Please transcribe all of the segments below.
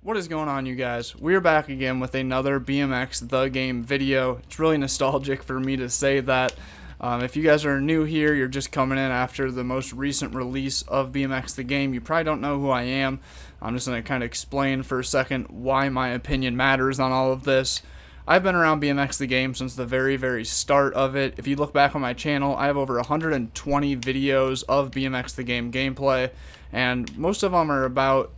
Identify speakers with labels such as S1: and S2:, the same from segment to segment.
S1: What is going on, you guys? We're back again with another BMX The Game video. It's really nostalgic for me to say that. If you guys are new here, you're just coming in after the most recent release of BMX The Game, you probably don't know who I am. I'm just going to kind of explain for a second why my opinion matters on all of this. I've been around BMX The Game since the very start of it. If you look back on my channel, I have over 120 videos of BMX The Game gameplay, and most of them are about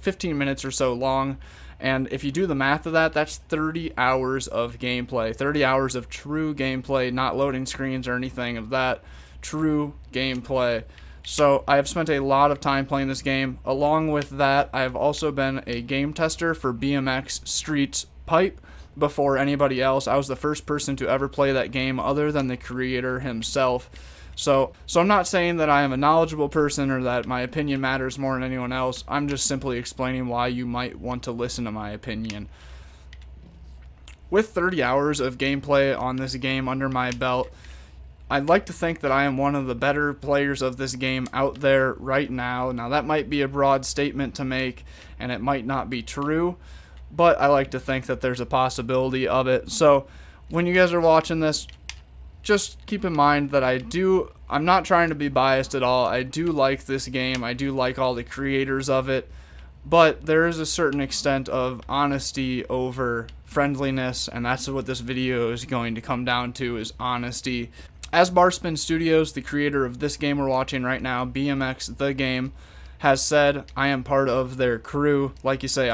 S1: 15 minutes or so long, and if you do the math of that, that's 30 hours of gameplay, 30 hours of true gameplay, not loading screens or anything of that, true gameplay. So I have spent a lot of time playing this game. Along with that, I have also been a game tester for BMX Streets Pipe before anybody else. I was the first person to ever play that game other than the creator himself. So I'm not saying that I am a knowledgeable person or that my opinion matters more than anyone else. I'm just simply explaining why you might want to listen to my opinion. With 30 hours of gameplay on this game under my belt, I'd like to think that I am one of the better players of this game out there right now. Now, that might be a broad statement to make, and it might not be true, but I like to think that there's a possibility of it. So when you guys are watching this, just keep in mind that I'm not trying to be biased at all. I do like this game. I do like all the creators of it. But there is a certain extent of honesty over friendliness, and that's what this video is going to come down to, is honesty. As Barspin Studios, the creator of this game we're watching right now, BMX The Game, has said, I am part of their crew. Like I said,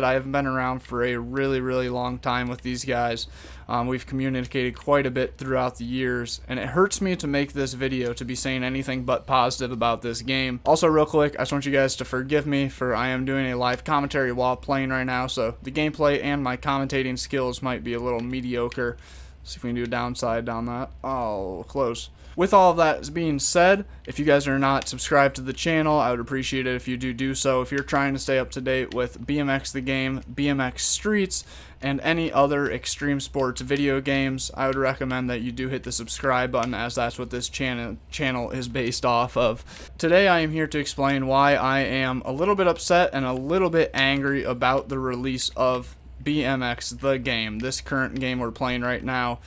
S1: I have been around for a really long time with these guys. We've communicated quite a bit throughout the years, and it hurts me to make this video to be saying anything but positive about this game. Also, real quick, I just want you guys to forgive me for I am doing a live commentary while playing right now, so the gameplay and my commentating skills might be a little mediocre. See if we can do a downside down that. Oh, close. With all of that being said, if you guys are not subscribed to the channel, I would appreciate it if you do so. If you're trying to stay up to date with BMX The Game, BMX Streets, and any other extreme sports video games, I would recommend that you do hit the subscribe button, as that's what this channel is based off of. Today I am here to explain why I am a little bit upset and a little bit angry about the release of BMX The Game, this current game we're playing right now.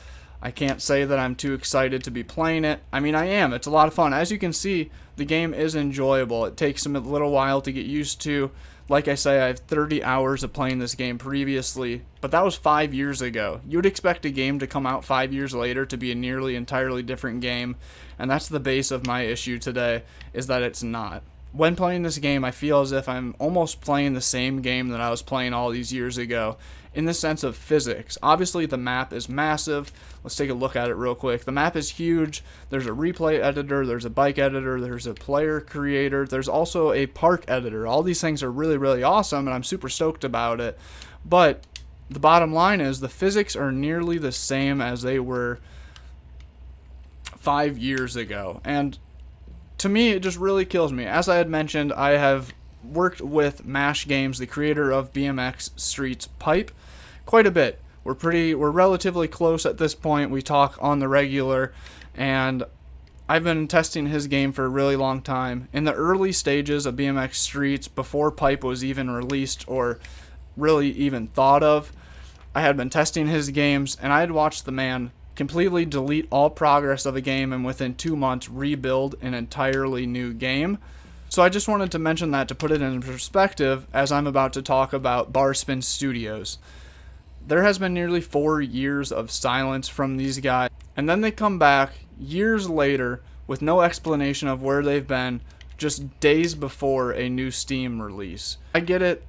S1: I can't say that I'm too excited to be playing it. I mean, I am. It's a lot of fun. As you can see, the game is enjoyable. It takes them a little while to get used to. Like I say, I have 30 hours of playing this game previously, but that was 5 years ago. You would expect a game to come out 5 years later to be a nearly entirely different game, and that's the base of my issue today, is that it's not. When playing this game, I feel as if I'm almost playing the same game that I was playing all these years ago, in the sense of physics. Obviously, the map is massive. Let's take a look at it real quick. The map is huge. There's a replay editor, there's a bike editor, there's a player creator, there's also a park editor. All these things are really awesome, and I'm super stoked about it. But the bottom line is the physics are nearly the same as they were 5 years ago. And to me, it just really kills me. As I had mentioned, I have worked with Mash Games, the creator of BMX Streets Pipe, quite a bit. We're relatively close at this point. We talk on the regular, and I've been testing his game for a really long time. In the early stages of BMX Streets, before Pipe was even released or really even thought of, I had been testing his games, and I had watched the man completely delete all progress of a game and within 2 months rebuild an entirely new game. So I just wanted to mention that to put it in perspective, as I'm about to talk about Barspin Studios. There has been nearly 4 years of silence from these guys, and then they come back years later with no explanation of where they've been, just days before a new Steam release. I get it,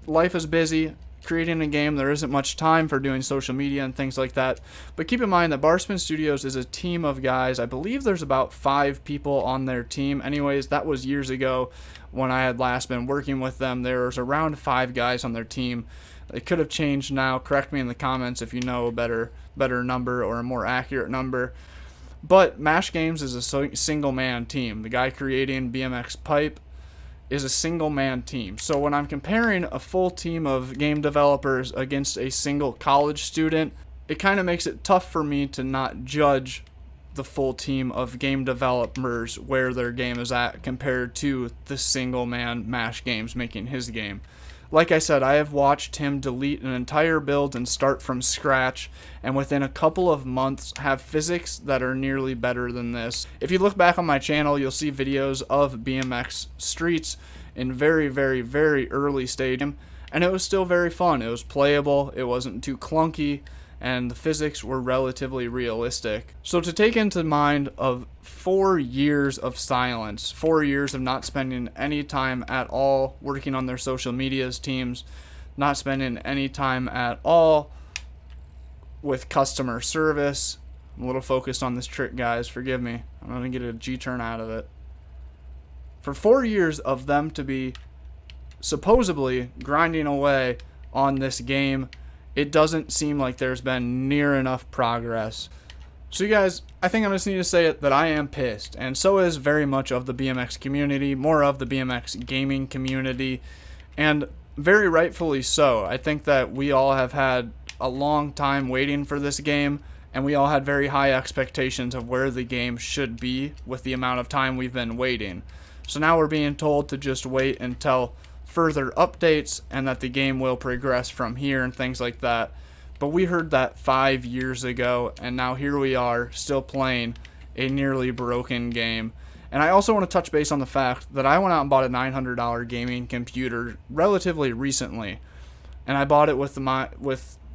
S1: life is busy. Creating a game, there isn't much time for doing social media and things like that, but keep in mind that Barspin Studios is a team of guys. I believe there's about 5 people on their team. Anyways, that was years ago when I had last been working with them. There was around 5 guys on their team. It could have changed now. Correct me in the comments if you know a better number or a more accurate number. But Mash Games is a single-man team. The guy creating BMX Pipe is a single-man team. So when I'm comparing a full team of game developers against a single college student, it kind of makes it tough for me to not judge the full team of game developers where their game is at compared to the single man Mash Games making his game. Like I said, I have watched him delete an entire build and start from scratch, and within a couple of months have physics that are nearly better than this. If you look back on my channel, you'll see videos of BMX Streets in very, very, very early stage, and it was still very fun. It was playable, it wasn't too clunky, and the physics were relatively realistic. So to take into mind of 4 years of silence, 4 years of not spending any time at all working on their social medias teams, not spending any time at all with customer service. I'm a little focused on this trick, guys, forgive me. I'm gonna get a G-turn out of it. For 4 years of them to be supposedly grinding away on this game, it doesn't seem like there's been near enough progress. So you guys, I think I just need to say it that I am pissed, and so is very much of the BMX community, more of the BMX gaming community, and very rightfully so. I think that we all have had a long time waiting for this game, and we all had very high expectations of where the game should be with the amount of time we've been waiting. So now we're being told to just wait until further updates and that the game will progress from here and things like that. But we heard that 5 years ago, and now here we are still playing a nearly broken game. And I also want to touch base on the fact that I went out and bought a $900 gaming computer relatively recently, and I bought it with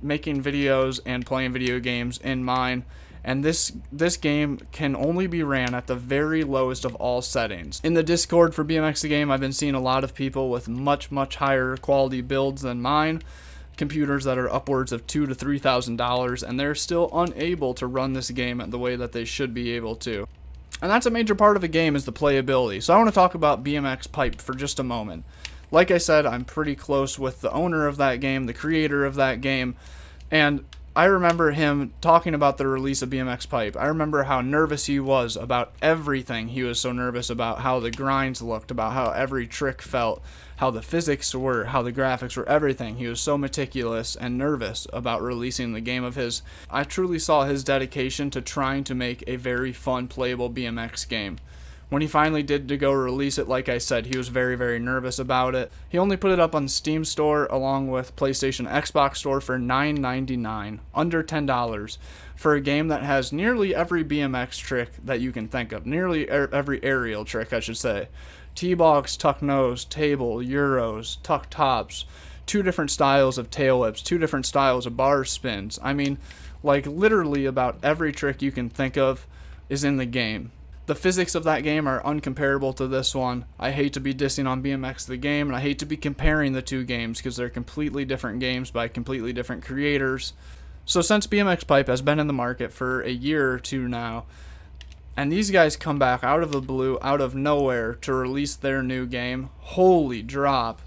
S1: making videos and playing video games in mind. And this game can only be ran at the very lowest of all settings. In the Discord for BMX the Game, I've been seeing a lot of people with much higher quality builds than mine, computers that are upwards of $2,000 to $3,000, and they're still unable to run this game the way that they should be able to. And that's a major part of the game, is the playability. So I want to talk about BMX Pipe for just a moment. Like I said, I'm pretty close with the owner of that game, the creator of that game, and I remember him talking about the release of BMX Pipe. I remember how nervous he was about everything. He was so nervous about how the grinds looked, about how every trick felt, how the physics were, how the graphics were, everything. He was so meticulous and nervous about releasing the game of his. I truly saw his dedication to trying to make a very fun, playable BMX game. When he finally did to go release it, like I said, he was very nervous about it. He only put it up on Steam Store along with PlayStation Xbox Store for $9.99, under $10, for a game that has nearly every BMX trick that you can think of. Nearly every aerial trick, I should say. T-box, tuck nose, table, Euros, tuck tops, 2 different styles of tail whips, 2 different styles of bar spins. I mean, like literally about every trick you can think of is in the game. The physics of that game are uncomparable to this one. I hate to be dissing on BMX the Game, and I hate to be comparing the two games because they're completely different games by completely different creators. So since BMX Pipe has been in the market for a year or two now, and these guys come back out of the blue, out of nowhere, to release their new game, holy drop.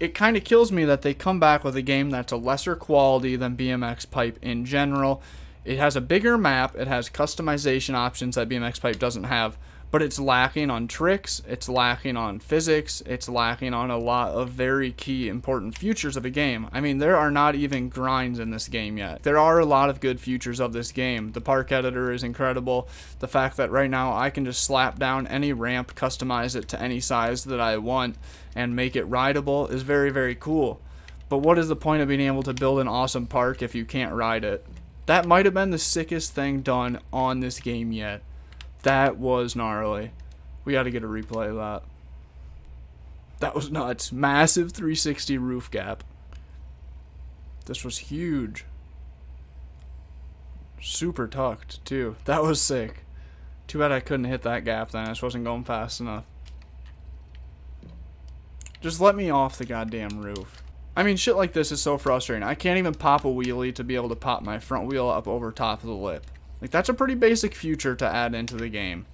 S1: It kind of kills me that they come back with a game that's a lesser quality than BMX Pipe in general. It has a bigger map, it has customization options that BMX Pipe doesn't have, but it's lacking on tricks, it's lacking on physics, it's lacking on a lot of very key important features of a game. I mean, there are not even grinds in this game yet. There are a lot of good features of this game. The park editor is incredible. The fact that right now I can just slap down any ramp, customize it to any size that I want, and make it rideable is very cool. But what is the point of being able to build an awesome park if you can't ride it? That might have been the sickest thing done on this game yet. That was gnarly. We got to get a replay of that. That was nuts. Massive 360 roof gap. This was huge. Super tucked, too. That was sick. Too bad I couldn't hit that gap then. I just wasn't going fast enough. Just let me off the goddamn roof. I mean, shit like this is so frustrating. I can't even pop a wheelie to be able to pop my front wheel up over top of the lip. Like, that's a pretty basic feature to add into the game.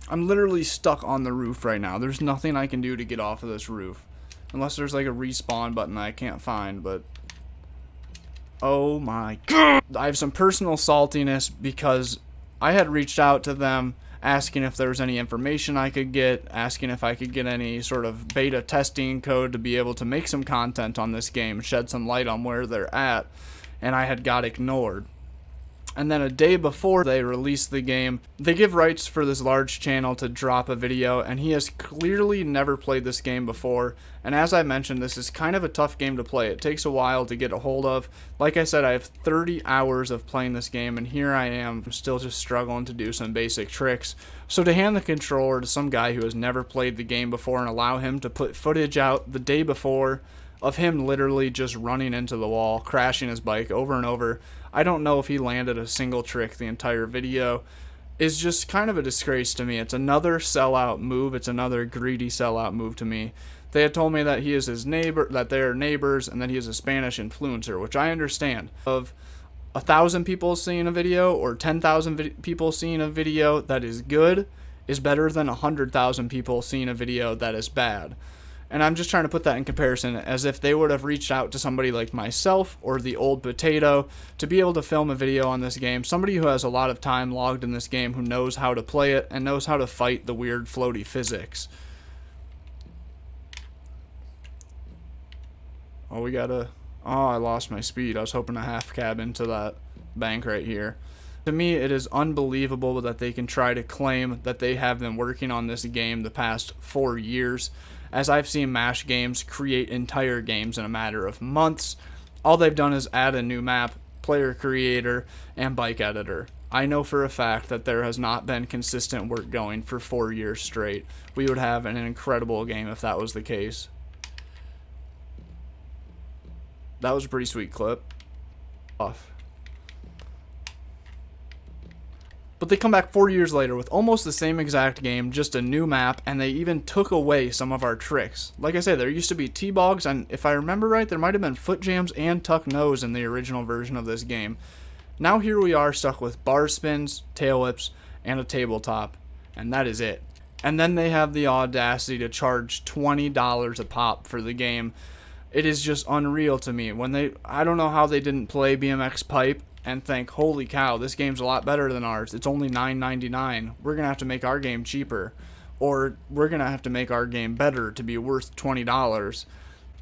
S1: I'm literally stuck on the roof right now. There's nothing I can do to get off of this roof. Unless there's like a respawn button that I can't find, but... oh my god! I have some personal saltiness because I had reached out to them asking if there was any information I could get, asking if I could get any sort of beta testing code to be able to make some content on this game, shed some light on where they're at, and I had got ignored. And then a day before they release the game, they give rights for this large channel to drop a video, and he has clearly never played this game before. And as I mentioned, this is kind of a tough game to play. It takes a while to get a hold of. Like I said, I have 30 hours of playing this game, and here I am still just struggling to do some basic tricks. So to hand the controller to some guy who has never played the game before and allow him to put footage out the day before of him literally just running into the wall, crashing his bike over and over, I don't know if he landed a single trick the entire video, is just kind of a disgrace to me. It's another sellout move. It's another greedy sellout move to me. They had told me that he is his neighbor, that they are neighbors, and that he is a Spanish influencer, which I understand. Of 1,000 people seeing a video or 10,000 people seeing a video that is good is better than 100,000 people seeing a video that is bad. And I'm just trying to put that in comparison, as if they would have reached out to somebody like myself or the old potato to be able to film a video on this game. Somebody who has a lot of time logged in this game, who knows how to play it and knows how to fight the weird floaty physics. Oh, I lost my speed. I was hoping to half cab into that bank right here. To me, it is unbelievable that they can try to claim that they have been working on this game the past 4 years. As I've seen MASH games create entire games in a matter of months. All they've done is add a new map, player creator, and bike editor. I know for a fact that there has not been consistent work going for 4 years straight. We would have an incredible game if that was the case. That was a pretty sweet clip. Off. But they come back 4 years later with almost the same exact game, just a new map, and they even took away some of our tricks. Like I said, there used to be T-bogs, and if I remember right, there might have been foot jams and tuck nose in the original version of this game. Now here we are stuck with bar spins, tail whips, and a tabletop, and that is it. And then they have the audacity to charge $20 a pop for the game. It is just unreal to me. I don't know how they didn't play BMX Pipe and think, holy cow, this game's a lot better than ours. It's only $9.99. We're going to have to make our game cheaper. Or we're going to have to make our game better to be worth $20.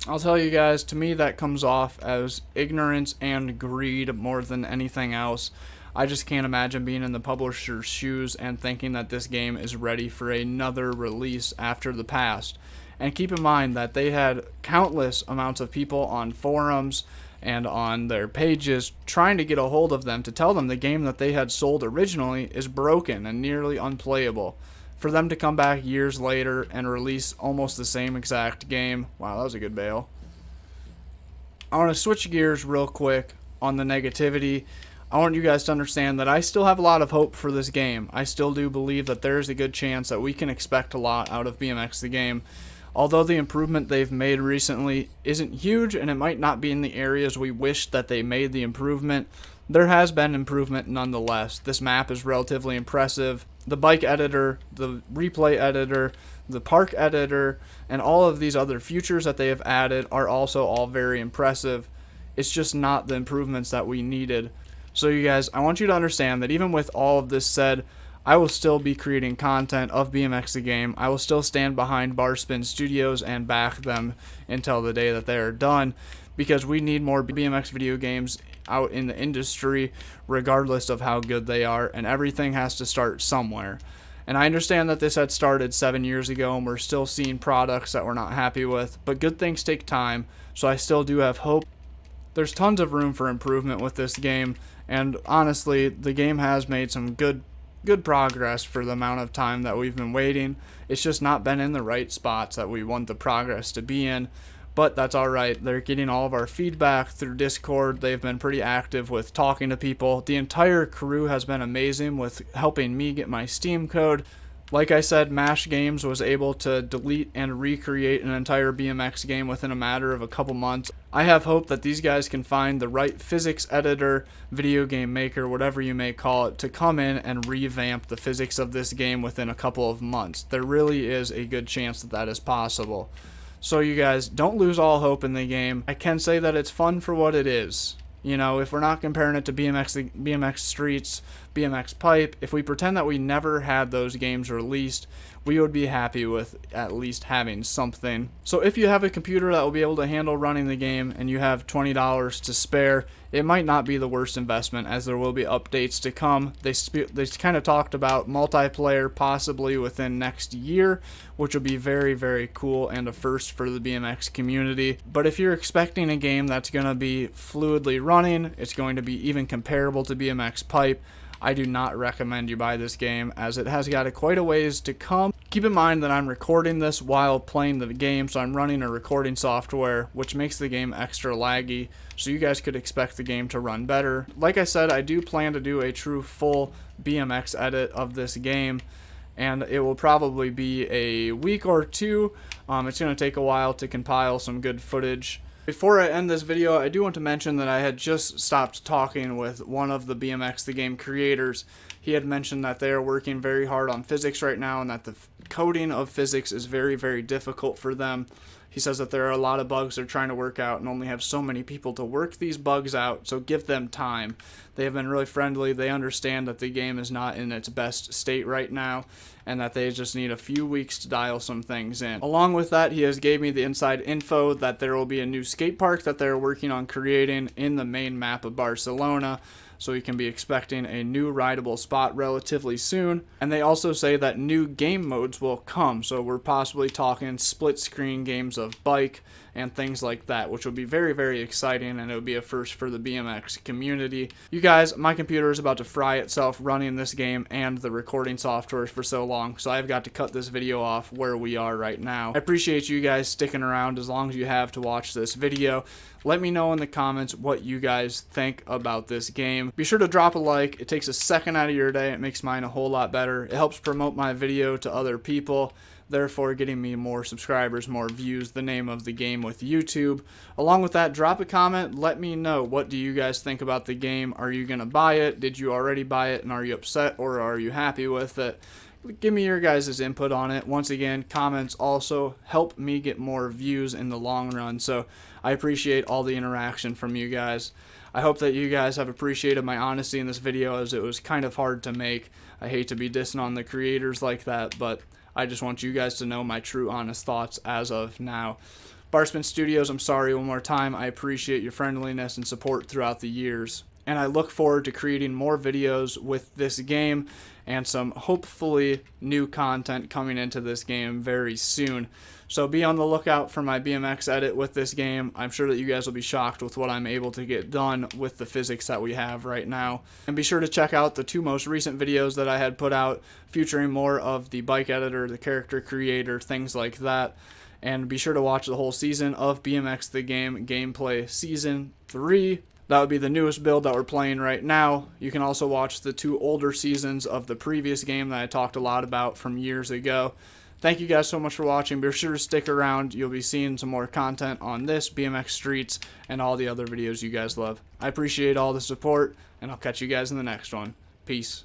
S1: I'll tell you guys, to me that comes off as ignorance and greed more than anything else. I just can't imagine being in the publisher's shoes and thinking that this game is ready for another release after the past. And keep in mind that they had countless amounts of people on forums and on their pages trying to get a hold of them to tell them the game that they had sold originally is broken and nearly unplayable. For them to come back years later and release almost the same exact game, wow, that was a good bail. I want to switch gears real quick on the negativity. I want you guys to understand that I still have a lot of hope for this game. I still do believe that there is a good chance that we can expect a lot out of BMX the game. Although the improvement they've made recently isn't huge and it might not be in the areas we wish that they made the improvement, there has been improvement nonetheless. This map is relatively impressive. The bike editor, the replay editor, the park editor, and all of these other features that they have added are also all very impressive. It's just not the improvements that we needed. So you guys, I want you to understand that even with all of this said, I will still be creating content of BMX the game. I will still stand behind Barspin Studios and back them until the day that they are done, because we need more BMX video games out in the industry regardless of how good they are, and everything has to start somewhere. And I understand that this had started 7 years ago and we're still seeing products that we're not happy with, but good things take time, so I still do have hope. There's tons of room for improvement with this game, and honestly, the game has made some good progress for the amount of time that we've been waiting. It's just not been in the right spots that we want the progress to be in, but that's alright. They're getting all of our feedback through Discord. They've been pretty active with talking to people. The entire crew has been amazing with helping me get my Steam code. Like I said, MASH Games was able to delete and recreate an entire BMX game within a matter of a couple months. I have hope that these guys can find the right physics editor, video game maker, whatever you may call it, to come in and revamp the physics of this game within a couple of months. There really is a good chance that that is possible. So you guys, don't lose all hope in the game. I can say that it's fun for what it is. You know, if we're not comparing it to BMX Streets, BMX Pipe, if we pretend that we never had those games released, we would be happy with at least having something. So if you have a computer that will be able to handle running the game and you have $20 to spare, it might not be the worst investment, as there will be updates to come. They kind of talked about multiplayer possibly within next year, which will be very, very cool and a first for the BMX community. But if you're expecting a game that's going to be fluidly running, it's going to be even comparable to BMX Pipe, I do not recommend you buy this game, as it has got quite a ways to come. Keep in mind that I'm recording this while playing the game, so I'm running a recording software, which makes the game extra laggy, so you guys could expect the game to run better. Like I said, I do plan to do a true full BMX edit of this game, and it will probably be a week or two. It's going to take a while to compile some good footage. Before I end this video, I do want to mention that I had just stopped talking with one of the BMX the game creators. He had mentioned that they are working very hard on physics right now, and that the coding of physics is very, very difficult for them. He says that there are a lot of bugs they're trying to work out and only have so many people to work these bugs out, so give them time. They have been really friendly. They understand that the game is not in its best state right now, and that they just need a few weeks to dial some things in. Along with that, he has gave me the inside info that there will be a new skate park that they're working on creating in the main map of Barcelona, so you can be expecting a new rideable spot relatively soon. And they also say that new game modes will come, so we're possibly talking split screen games of bike and things like that, which will be very, very exciting, and it will be a first for the BMX community. You guys, my computer is about to fry itself running this game and the recording software for so long, so I've got to cut this video off where we are right now. I appreciate you guys sticking around as long as you have to watch this video. Let me know in the comments what you guys think about this game. Be sure to drop a like. It takes a second out of your day. It makes mine a whole lot better. It helps promote my video to other people, therefore getting me more subscribers, more views, the name of the game with YouTube. Along with that, drop a comment. Let me know, what do you guys think about the game? Are you going to buy it? Did you already buy it, and are you upset, or are you happy with it? Give me your guys' input on it. Once again, comments also help me get more views in the long run, so I appreciate all the interaction from you guys. I hope that you guys have appreciated my honesty in this video, as it was kind of hard to make. I hate to be dissing on the creators like that, but I just want you guys to know my true honest thoughts as of now. Barspin Studios, I'm sorry one more time. I appreciate your friendliness and support throughout the years, and I look forward to creating more videos with this game and some hopefully new content coming into this game very soon. So be on the lookout for my BMX edit with this game. I'm sure that you guys will be shocked with what I'm able to get done with the physics that we have right now. And be sure to check out the two most recent videos that I had put out, featuring more of the bike editor, the character creator, things like that. And be sure to watch the whole season of BMX the Game Gameplay Season 3. That would be the newest build that we're playing right now. You can also watch the two older seasons of the previous game that I talked a lot about from years ago. Thank you guys so much for watching. Be sure to stick around. You'll be seeing some more content on this, BMX Streets, and all the other videos you guys love. I appreciate all the support, and I'll catch you guys in the next one. Peace.